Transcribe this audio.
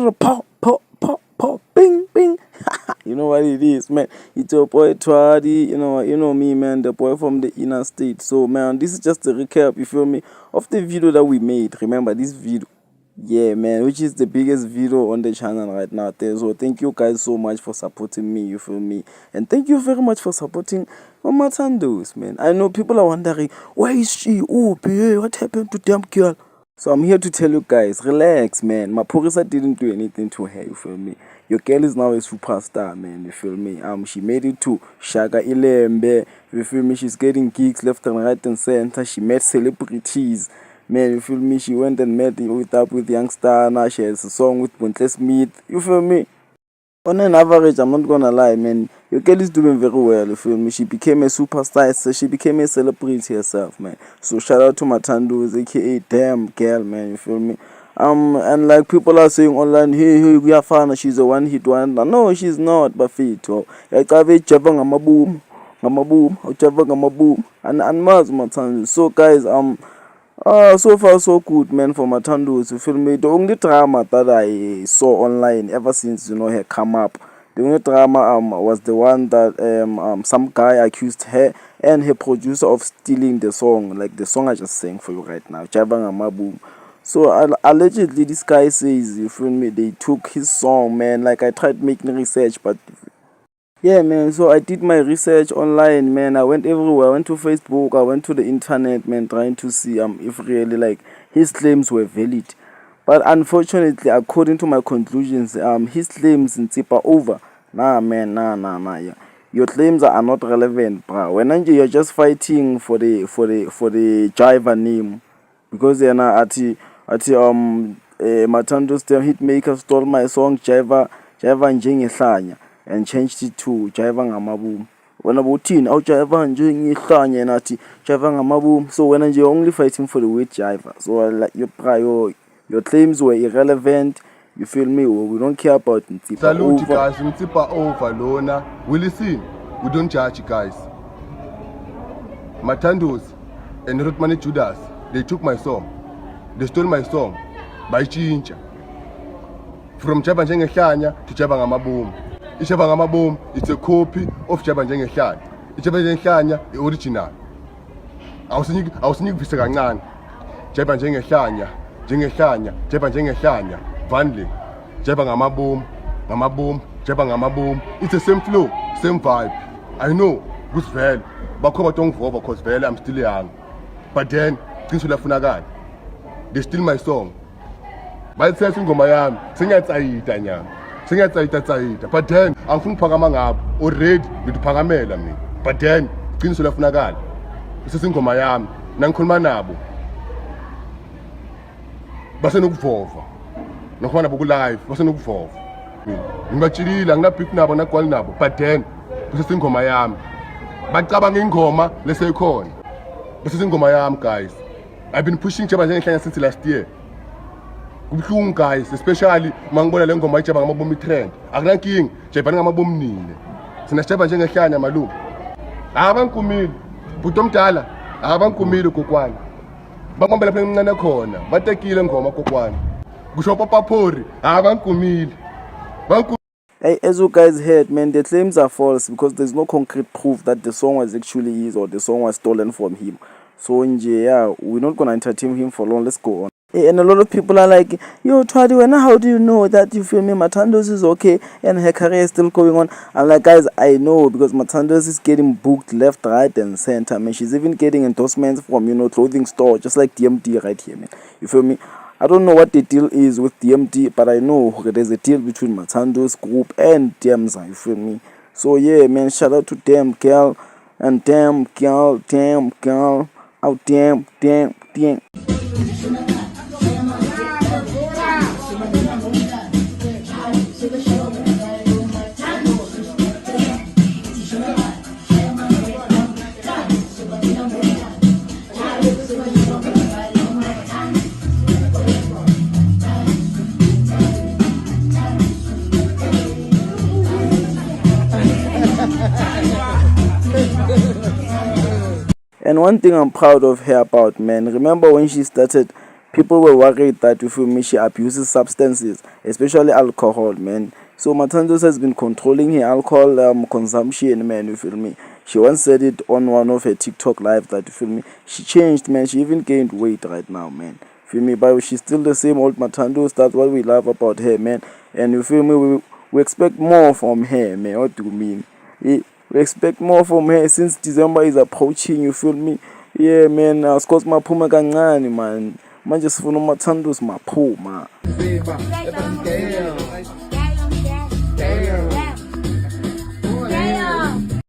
little pop, pop, pop, pop, bing, bing. You know what it is, man. It's your boy Twadi. You know me, man. The boy from the inner state. So, man, this is just a recap. You feel me? Of the video that we made. Remember this video? Yeah, man, which is the biggest video on the channel right now. So thank you guys so much for supporting me, you feel me? And thank you very much for supporting MATHANDOS, man. I know people are wondering, where is she? Oh, babe, what happened to damn girl? So I'm here to tell you guys, relax, man. Mapurisa didn't do anything to her, you feel me? Your girl is now a superstar, man, you feel me? She made it to Shaka Ilembe, you feel me? She's getting gigs left and right and center. She met celebrities. Man, you feel me? She went and met with Youngster. Now she has a song with Bontle Smith. You feel me? On an average, I'm not gonna lie, man. Your girl is doing very well. You feel me? She became a superstar. So she became a celebrity herself, man. So shout out to MATHANDOS, aka damn girl, man. You feel me? And like people are saying online, hey, we are fan. She's a one-hit wonder. No, she's not. But fit. Oh, I have a chavang, I'm a boom, and Maz MATHANDOS. So guys, so far so good, man, for MATHANDOS. You feel me? The only drama that I saw online ever since her come up, the only drama was the one that some guy accused her and her producer of stealing the song, like the song I just sang for you right now, Jabang Amaboom. So allegedly this guy says, you feel me, they took his song, man. Like I tried making research, but yeah, man, so I did my research online, man. I went everywhere. I went to Facebook, I went to the internet, man, trying to see if really like his claims were valid. But unfortunately, according to my conclusions, his claims in are over. Nah, man, nah, yeah. Your claims are not relevant, bro. When you're just fighting for the Jiver name, because they're not at MATHANDOS, the hitmaker stole my song Jiver Njengehlanya and changed it to Jiva Ngamaboom. When about teen, out Jiva Njengehlanya and ati Jiva Ngamaboom. So when you're only fighting for the word Jiva, so like your claims were irrelevant. You feel me? We don't care about Ntsipa. Salute over. Guys, Ntsipa over, Lona. We listen. We don't judge, guys. MATHANDOS and Rotmani Judas, they took my song. They stole my song by Chincha. From Jiva Njengehlanya to Jiva Ngamaboom. Jiva Ngamaboom, it's a copy of Jiva Njengehlanya. Jiva Njengehlanya, the original. I was thinking Visa Gangan. Jiva Njengehlanya, Jiva Njengehlanya, Vanley, Jiva Ngamaboom, Jiva Ngamaboom. It's the same flow, same vibe. I know, good well, but come on, because well, I'm still young. But then, things will have funagan. They steal my song. But it's ngoma yami, singatsayita nyanga. Singatsayita. But then, angifuni ukuphakama ngabo. Already ngiduphakamela mina. But then, qiniso lafunakala. Isingoma yami, nangikhuluma nabo. Basenokuvova. Nokhona boku live, basenokuvova. Ngibatshilile, anginabeef nabo nagwali nabo. But then, isingoma yami. Bacabanga ingoma leseyikhona. Isingoma yami, guys. I've been pushing Jiva Njengehlanya since last year. Kubuhlungu guys, especially mangibona le ngoma iJiva Ngamaboom itrend. Akunankingi, Jiva Ngamaboom nile. Sina Jiva Njengehlanya malume. Abangikumile. Bhuti omdala, abangikumile kokwana. Bangibambela phela emncane khona. Batekile ngoma kokwana. Kusho Papa Phori, abangikumile. Hey, as you guys heard, man, the claims are false because there's no concrete proof that the song was actually his or the song was stolen from him. So yeah, we're not gonna entertain him for long. Let's go on. Hey, and a lot of people are like, yo, Twadi, how do you know that, you feel me, MATHANDOS is okay and her career is still going on? I'm like, guys, I know because MATHANDOS is getting booked left, right, and center. I mean, she's even getting endorsements from clothing store, just like DMD right here, man. You feel me? I don't know what the deal is with DMD, but I know there's a deal between MATHANDOS group and Demza. You feel me? So yeah, man, shout out to damn girl and damn girl. Oh, damn. And one thing I'm proud of her about, man, remember when she started people were worried that, you feel me, she abuses substances, especially alcohol, man. So Mathandos has been controlling her alcohol consumption, man, you feel me. She once said it on one of her TikTok live that, you feel me, she changed, man. She even gained weight right now, man. Feel me, but she's still the same old Mathandos. That's what we love about her, man. And you feel me, we expect more from her, man. What do you mean? We expect more from her since December is approaching, you feel me? Yeah, man. Scott maphuma kancane, man. Manje sifuna uMathandos maphuma.